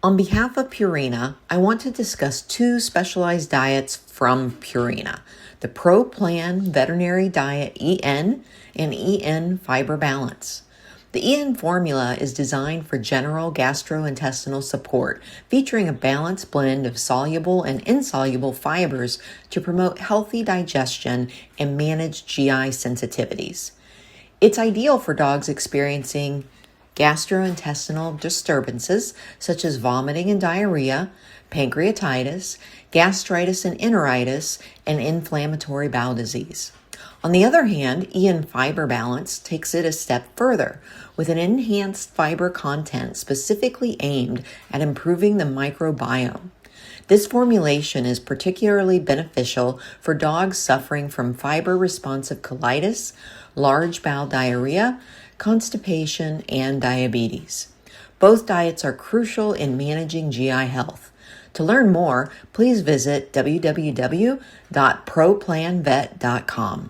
On behalf of Purina, I want to discuss two specialized diets from Purina, the Pro Plan Veterinary Diet EN and EN Fiber Balance. The EN formula is designed for general gastrointestinal support, featuring a balanced blend of soluble and insoluble fibers to promote healthy digestion and manage GI sensitivities. It's ideal for dogs experiencing gastrointestinal disturbances such as vomiting and diarrhea, pancreatitis, gastritis and enteritis, and inflammatory bowel disease. On the other hand, EN Fiber Balance takes it a step further with an enhanced fiber content specifically aimed at improving the microbiome. This formulation is particularly beneficial for dogs suffering from fiber-responsive colitis, large bowel diarrhea, constipation, and diabetes. Both diets are crucial in managing GI health. To learn more, please visit www.proplanvet.com.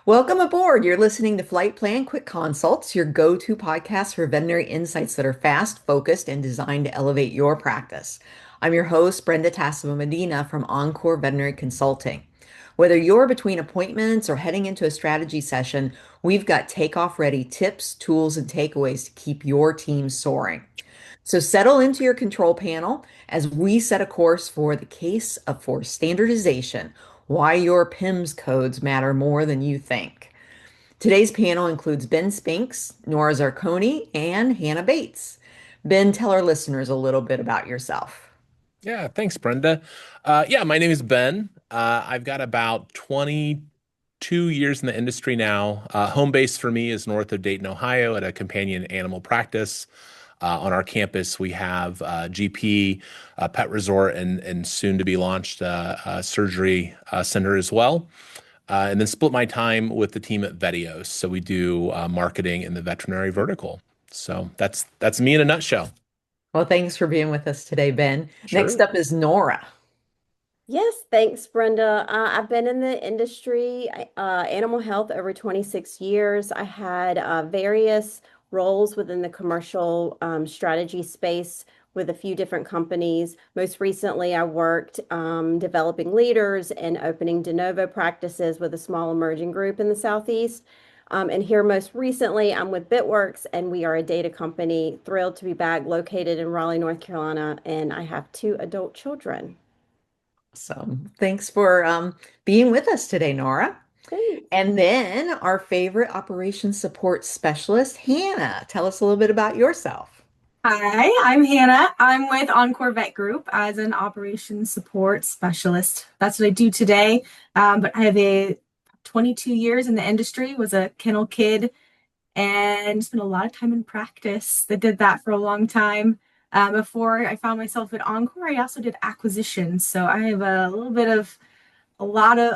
Welcome aboard. You're listening to Flight Plan Quick Consults, your go-to podcast for veterinary insights that are fast, focused, and designed to elevate your practice. I'm your host, Brenda Tassava Medina from Encore Veterinary Consulting. Whether you're between appointments or heading into a strategy session, we've got takeoff-ready tips, tools, and takeaways to keep your team soaring. So settle into your control panel as we set a course for the case for standardization, why your PIMS codes matter more than you think. Today's panel includes Ben Spinks, Nora Zarconi, and Hannah Bates. Ben, tell our listeners a little bit about yourself. Yeah, thanks, Brenda. My name is Ben. I've got about 22 years in the industry now. Home base for me is north of Dayton, Ohio, at a companion animal practice. On our campus, we have GP, pet resort, and soon to be launched surgery center as well. And then split my time with the team at Vetios. So we do marketing in the veterinary vertical. So that's me in a nutshell. Well, thanks for being with us today, Ben. Next Sure. up is Nora. Yes, thanks, Brenda. I've been in the industry, animal health, over 26 years. I had various roles within the commercial strategy space with a few different companies. Most recently, I worked developing leaders and opening de novo practices with a small emerging group in the Southeast. And here most recently, I'm with Bitworks, and we are a data company. Thrilled to be back, located in Raleigh, North Carolina, and I have two adult children. So thanks for being with us today, Nora. Thanks. And then our favorite operations support specialist, Hannah. Tell us a little bit about yourself. Hi, I'm Hannah. I'm with Encore Vet Group as an operations support specialist. That's what I do today. But I have 22 years in the industry, was a kennel kid, and spent a lot of time in practice. I did that for a long time. Before I found myself at Encore, I also did acquisitions. So I have a little bit of a lot of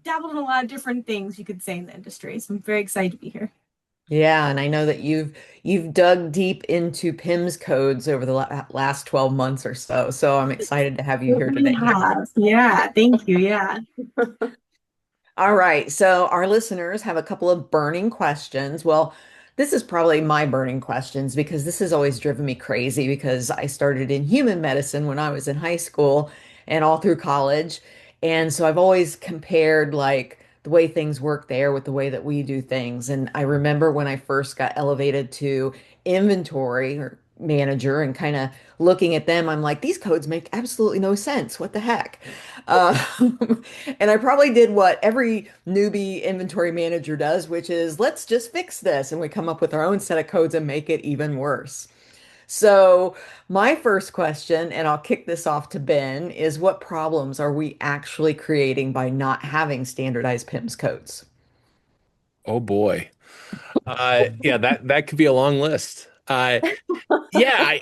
dabbled in a lot of different things you could say in the industry. So I'm very excited to be here. Yeah, and I know that you've dug deep into PIMS codes over the last 12 months or so. So I'm excited to have you here We today. have. Yeah, thank you. Yeah. All right, so our listeners have a couple of burning questions. Well, this is probably my burning questions because this has always driven me crazy because I started in human medicine when I was in high school and all through college. And so I've always compared like the way things work there with the way that we do things. And I remember when I first got elevated to inventory or manager and kind of looking at them, I'm like, these codes make absolutely no sense. What the heck? Uh, and I probably did what every newbie inventory manager does, which is let's just fix this. And we come up with our own set of codes and make it even worse. So, my first question, and I'll kick this off to Ben, is what problems are we actually creating by not having standardized PIMS codes? Oh boy. Yeah, that could be a long list. Yeah,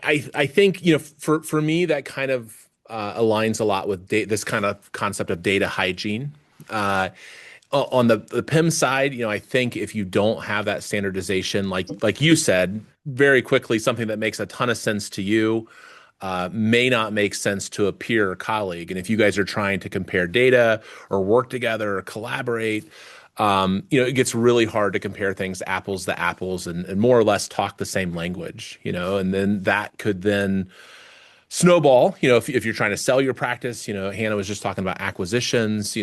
I think for me that kind of aligns a lot with this kind of concept of data hygiene. Uh, on the PIM side, I think if you don't have that standardization, like you said, very quickly, something that makes a ton of sense to you may not make sense to a peer or colleague. And if you guys are trying to compare data or work together or collaborate, it gets really hard to compare things apples to apples and more or less talk the same language, and then that could then snowball, if you're trying to sell your practice. Hannah was just talking about acquisitions,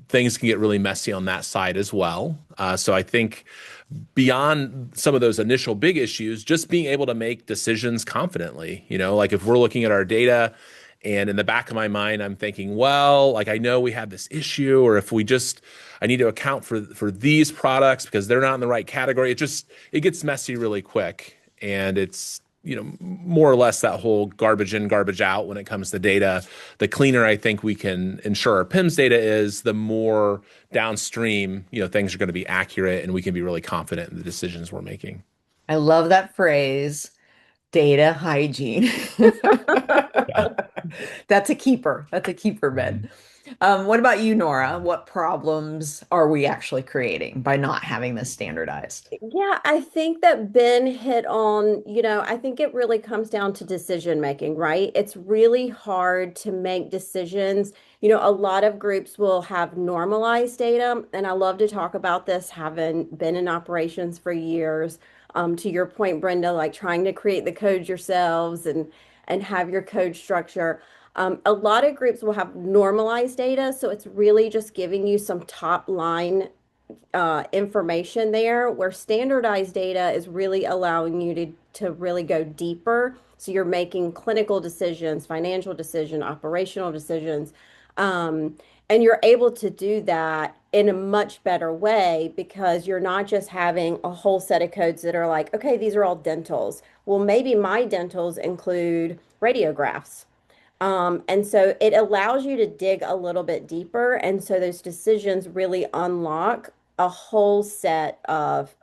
things can get really messy on that side as well. So I think beyond some of those initial big issues, just being able to make decisions confidently, like if we're looking at our data and in the back of my mind, I'm thinking, well, like I know we have this issue, or if I need to account for these products because they're not in the right category. It gets messy really quick. And it's, more or less that whole garbage in, garbage out when it comes to data. The cleaner I think we can ensure our PIMS data is, the more downstream, things are going to be accurate and we can be really confident in the decisions we're making. I love that phrase, data hygiene. Yeah. That's a keeper. That's a keeper, Ben. What about you, Nora? What problems are we actually creating by not having this standardized? Yeah, I think that Ben hit on, I think it really comes down to decision making, right? It's really hard to make decisions. A lot of groups will have normalized data, and I love to talk about this, having been in operations for years. To your point, Brenda, like trying to create the code yourselves and have your code structure. A lot of groups will have normalized data, so it's really just giving you some top line information there, where standardized data is really allowing you to really go deeper. So you're making clinical decisions, financial decisions, operational decisions, and you're able to do that in a much better way because you're not just having a whole set of codes that are like, okay, these are all dentals. Well, maybe my dentals include radiographs. And so it allows you to dig a little bit deeper. And so those decisions really unlock a whole set of,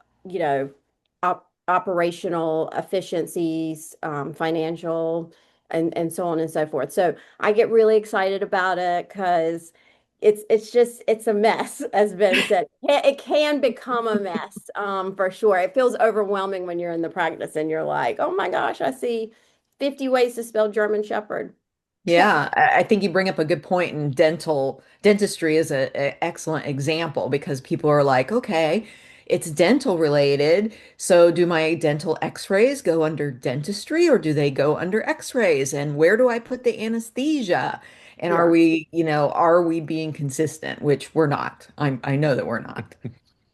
operational efficiencies, financial, and so on and so forth. So I get really excited about it because it's a mess, as Ben said. It can become a mess, for sure. It feels overwhelming when you're in the practice and you're like, oh my gosh, I see 50 ways to spell German Shepherd. Yeah, I think you bring up a good point, and dentistry is a excellent example because people are like, okay, it's dental related. So do my dental x-rays go under dentistry or do they go under x-rays? And where do I put the anesthesia? And Yeah. are we being consistent? Which we're not. I know that we're not.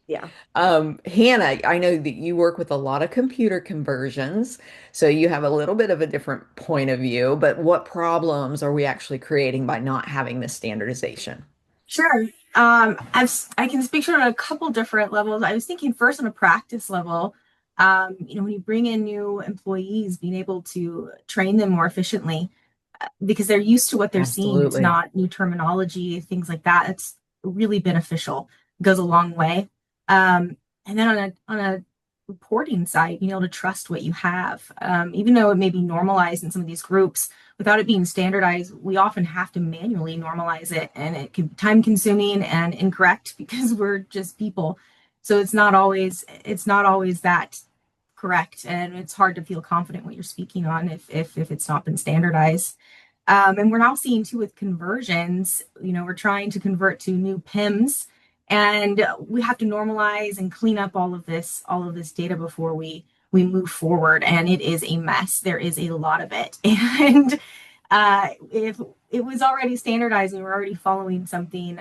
Yeah. Hannah, I know that you work with a lot of computer conversions, so you have a little bit of a different point of view, but what problems are we actually creating by not having this standardization? Sure. I can speak to it on a couple different levels. I was thinking first on a practice level, when you bring in new employees, being able to train them more efficiently because they're used to what they're seeing. It's Absolutely. not new terminology, things like that. It's really beneficial. It goes a long way. And then on a reporting side, being able to trust what you have, even though it may be normalized in some of these groups, without it being standardized, we often have to manually normalize it, and it can be time consuming and incorrect because we're just people. So it's not always that correct, and it's hard to feel confident what you're speaking on if it's not been standardized. And we're now seeing too with conversions, we're trying to convert to new PIMS, and we have to normalize and clean up all of this data before we move forward. And it is a mess. There is a lot of it. And if it was already standardized and we're already following something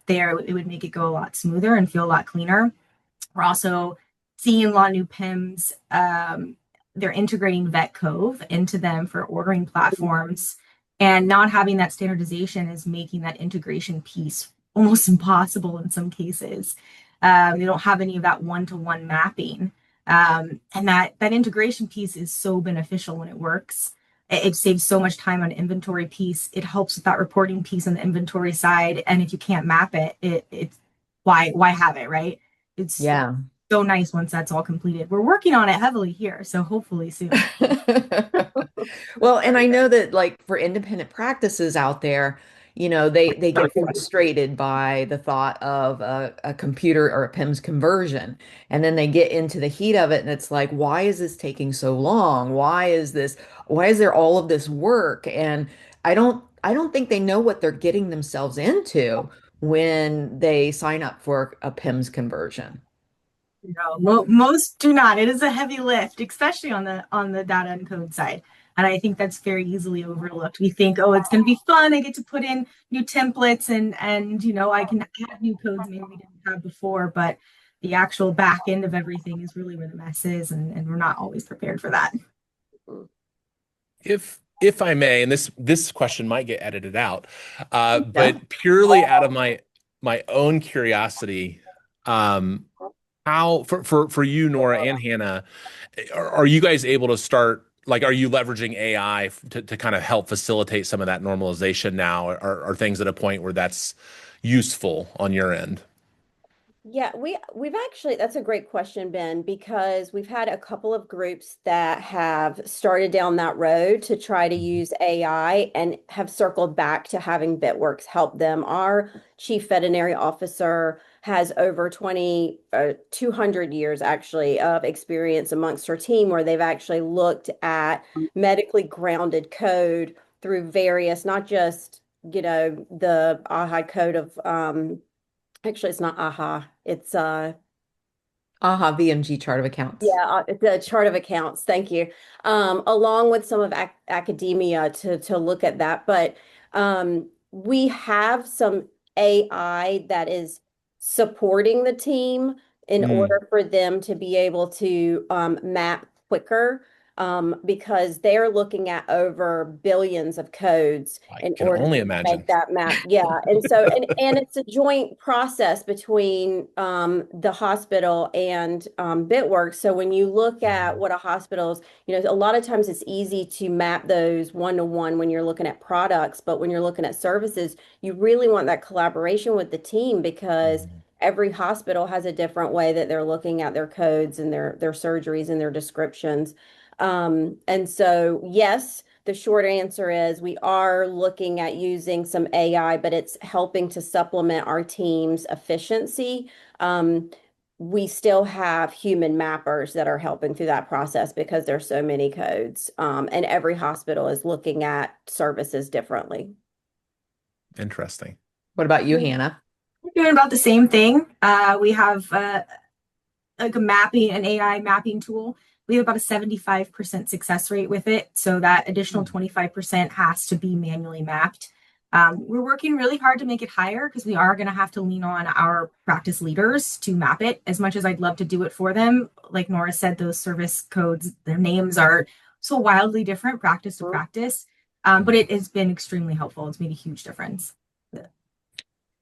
there, it would make it go a lot smoother and feel a lot cleaner. We're also seeing a lot of new PIMS. They're integrating Vet Cove into them for ordering platforms, and not having that standardization is making that integration piece almost impossible in some cases. They don't have any of that one-to-one mapping, and that integration piece is so beneficial when it works. It saves so much time on inventory piece. It helps with that reporting piece on the inventory side. And if you can't map it's why have it, right? It's Yeah. so nice once that's all completed. We're working on it heavily here, so hopefully soon. Well, and I know that like for independent practices out there, they get frustrated by the thought of a computer or a PIMS conversion. And then they get into the heat of it and it's like, why is this taking so long? Why is there all of this work? And I don't think they know what they're getting themselves into when they sign up for a PIMS conversion? No, most do not. It is a heavy lift, especially on the data and code side. And I think that's very easily overlooked. We think, oh, it's going to be fun. I get to put in new templates and I can add new codes maybe we didn't have before. But the actual back end of everything is really where the mess is, and we're not always prepared for that. If I may, and this question might get edited out, Yeah. but purely out of my own curiosity, how for you, Nora and Hannah, are you guys able to start, like, are you leveraging AI to kind of help facilitate some of that normalization now? Are things at a point where that's useful on your end? Yeah, we've actually, that's a great question, Ben, because we've had a couple of groups that have started down that road to try to use AI and have circled back to having Bitworks help them. Our chief veterinary officer has over 200 years actually of experience amongst her team where they've actually looked at medically grounded code through various, not just, the AHA code of actually, it's not AHA. It's AHA VMG chart of accounts. yeah, the chart of accounts. Thank you. Along with some of academia to look at that, but we have some AI that is supporting the team in Mm, order for them to be able to map quicker. Because they're looking at over billions of codes I in can order only to make imagine. that map. Yeah. And so, and it's a joint process between the hospital and Bitworks. So when you look at what a hospital's, a lot of times it's easy to map those one-to-one when you're looking at products, but when you're looking at services, you really want that collaboration with the team because every hospital has a different way that they're looking at their codes and their surgeries and their descriptions. And so, yes, the short answer is we are looking at using some AI, but it's helping to supplement our team's efficiency. We still have human mappers that are helping through that process because there's so many codes, and every hospital is looking at services differently. Interesting. What about you, Hannah? We're doing about the same thing. We have like an AI mapping tool. We have about a 75% success rate with it. So that additional 25% has to be manually mapped. We're working really hard to make it higher because we are going to have to lean on our practice leaders to map it as much as I'd love to do it for them. Like Nora said, those service codes, their names are so wildly different practice to practice. But it has been extremely helpful. It's made a huge difference.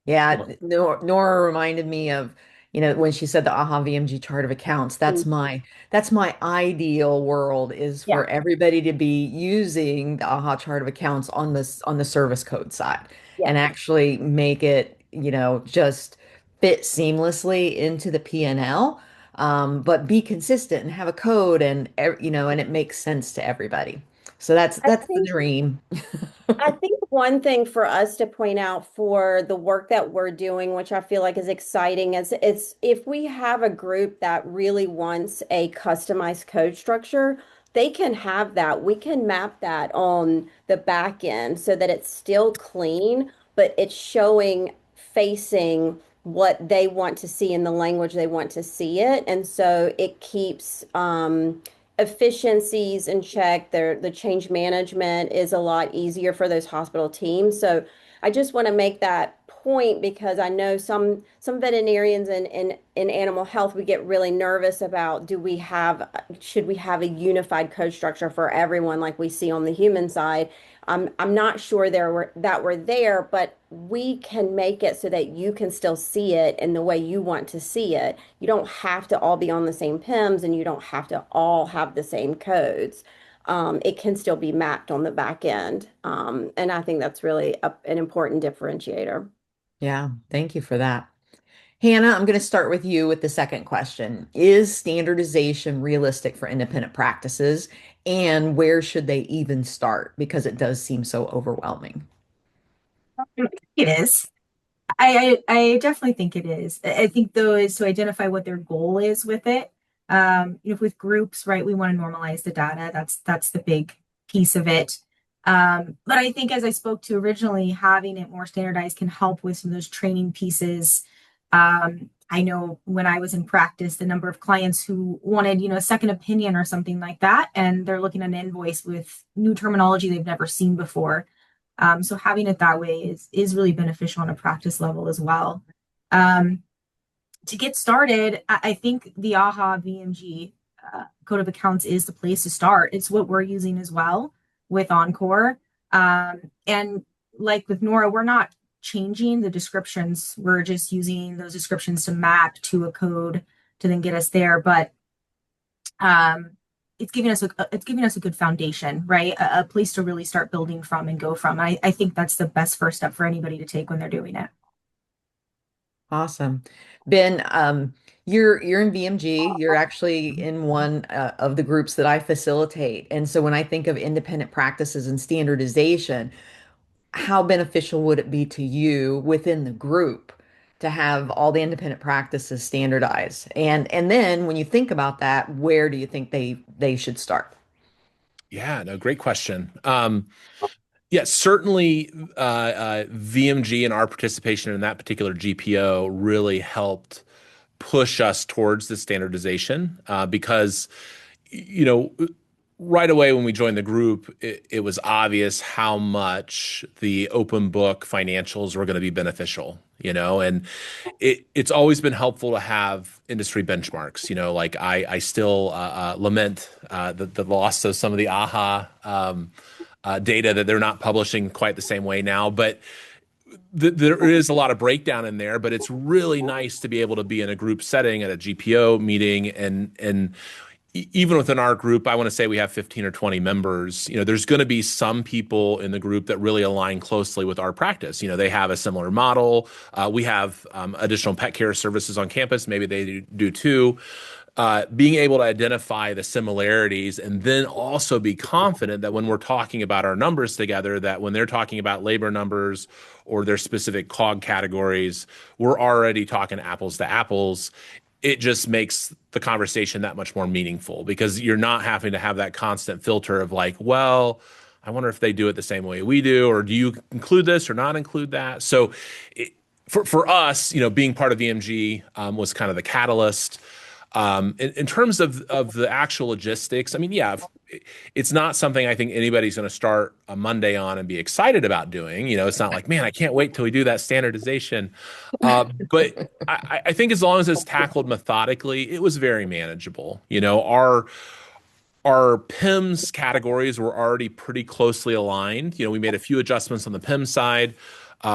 Yeah, Nora reminded me of, when she said the AHA VMG chart of accounts. Mm. That's my ideal world is Yeah, for everybody to be using the AHA chart of accounts on the service code side yeah. and actually make it, just fit seamlessly into the P&L, but be consistent and have a code and it makes sense to everybody. So that's I that's the think dream. I think one thing for us to point out for the work that we're doing, which I feel like is exciting, is it's if we have a group that really wants a customized code structure, they can have that. We can map that on the back end so that it's still clean, but it's showing facing what they want to see in the language they want to see it. And so it keeps efficiencies in check. The change management is a lot easier for those hospital teams. So I just want to make that point because I know some veterinarians in animal health, we get really nervous about should we have a unified code structure for everyone like we see on the human side. I'm not sure that we're there, but we can make it so that you can still see it in the way you want to see it. You don't have to all be on the same PIMS and you don't have to all have the same codes. It can still be mapped on the back end. And I think that's really an important differentiator. Yeah, thank you for that. Hannah, I'm going to start with you with the second question. Is standardization realistic for independent practices, and where should they even start? Because it does seem so overwhelming. It is. I definitely think it is. I think though is to identify what their goal is with it. With groups, right, we want to normalize the data. That's the big piece of it. But I think, as I spoke to originally, having it more standardized can help with some of those training pieces. I know when I was in practice, the number of clients who wanted, a second opinion or something like that, and they're looking at an invoice with new terminology they've never seen before. So having it that way is really beneficial on a practice level as well. Um, to get started, I think the AHA VMG Code of Accounts is the place to start. It's what we're using as well with Encore. And like with Nora, we're not changing the descriptions. We're just using those descriptions to map to a code to then get us there. But it's giving us a good foundation, right? A place to really start building from and go from. I think that's the best first step for anybody to take when they're doing it. Awesome. Ben, you're in VMG. You're actually in one of the groups that I facilitate. And so when I think of independent practices and standardization, how beneficial would it be to you within the group to have all the independent practices standardized? And then when you think about that, where do you think they should start? Yeah, no, great question. Yeah, certainly VMG and our participation in that particular GPO really helped push us towards the standardization because, you know, right away when we joined the group, it was obvious how much the open book financials were going to be beneficial, and it's always been helpful to have industry benchmarks. Like I still lament the loss of some of the AHA data that they're not publishing quite the same way now, but there is a lot of breakdown in there, but it's really nice to be able to be in a group setting at a GPO meeting and even within our group, I want to say we have 15 or 20 members. There's going to be some people in the group that really align closely with our practice. They have a similar model. We have additional pet care services on campus. Maybe they do too. Being able to identify the similarities and then also be confident that when we're talking about our numbers together, that when they're talking about labor numbers or their specific COG categories, we're already talking apples to apples. It just makes the conversation that much more meaningful because you're not having to have that constant filter of like, well, I wonder if they do it the same way we do, or do you include this or not include that? So for us, being part of VMG was kind of the catalyst. In terms of the actual logistics, I mean, yeah, it's not something I think anybody's going to start a Monday on and be excited about doing. It's not like, man, I can't wait till we do that standardization. But I think as long as it's tackled methodically, it was very manageable. Our PIMS categories were already pretty closely aligned. We made a few adjustments on the PIMS side.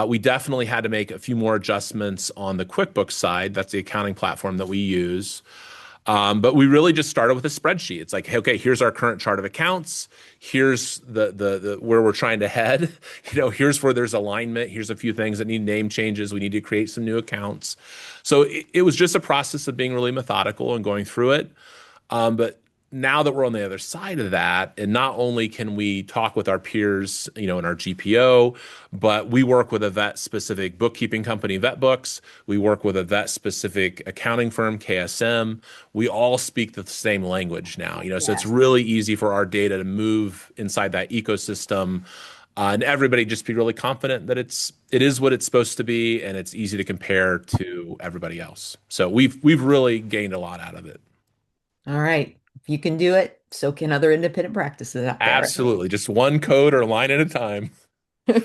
We definitely had to make a few more adjustments on the QuickBooks side. That's the accounting platform that we use. But we really just started with a spreadsheet. It's like, hey, okay, here's our current chart of accounts. Here's the where we're trying to head. Here's where there's alignment. Here's a few things that need name changes. We need to create some new accounts. So it was just a process of being really methodical and going through it. But now that we're on the other side of that, and not only can we talk with our peers, in our GPO, but we work with a vet-specific bookkeeping company, VetBooks. We work with a vet-specific accounting firm, KSM. We all speak the same language now, so it's really easy for our data to move inside that ecosystem. And everybody just be really confident that it is what it's supposed to be, and it's easy to compare to everybody else. So we've really gained a lot out of it. All right. If you can do it, so can other independent practices out there. Absolutely. Just one code or line at a time.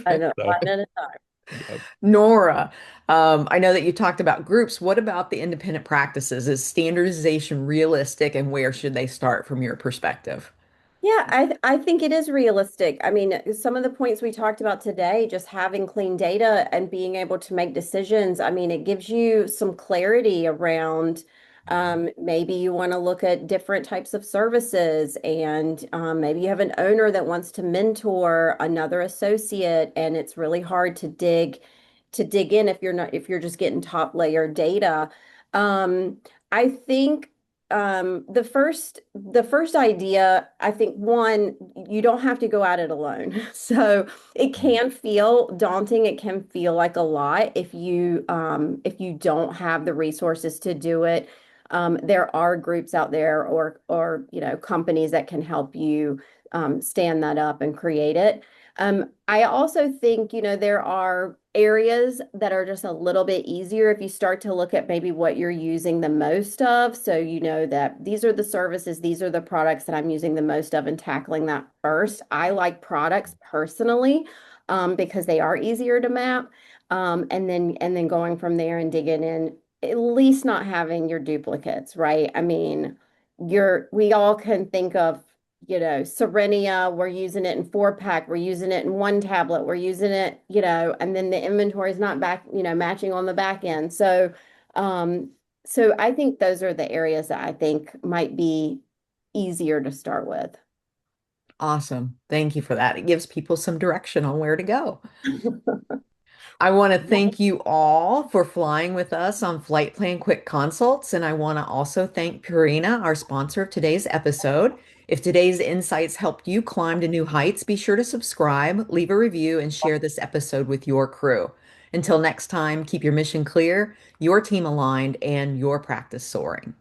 I know, So, line at a time. yep. Nora, I know that you talked about groups. What about the independent practices? Is standardization realistic, and where should they start from your perspective? Yeah, I think it is realistic. I mean, some of the points we talked about today, just having clean data and being able to make decisions, I mean, it gives you some clarity around maybe you want to look at different types of services, and maybe you have an owner that wants to mentor another associate, and it's really hard to dig in if you're just getting top layer data. I think the first idea, I think one, you don't have to go at it alone. So it can feel daunting. It can feel like a lot if you don't have the resources to do it. There are groups out there or companies that can help you stand that up and create it. I also think, there are areas that are just a little bit easier if you start to look at maybe what you're using the most of. So you know that these are the services, these are the products that I'm using the most of, and tackling that first. I like products personally, because they are easier to map. And then going from there and digging in, at least not having your duplicates, right? I mean, we all can think of, Serenia, we're using it in 4-pack, we're using it in one tablet, we're using it, and then the inventory is not back, matching on the back end. So I think those are the areas that I think might be easier to start with. Awesome. Thank you for that. It gives people some direction on where to go. I want to thank you all for flying with us on Flight Plan Quick Consults. And I want to also thank Purina, our sponsor of today's episode. If today's insights helped you climb to new heights, be sure to subscribe, leave a review, and share this episode with your crew. Until next time, keep your mission clear, your team aligned, and your practice soaring.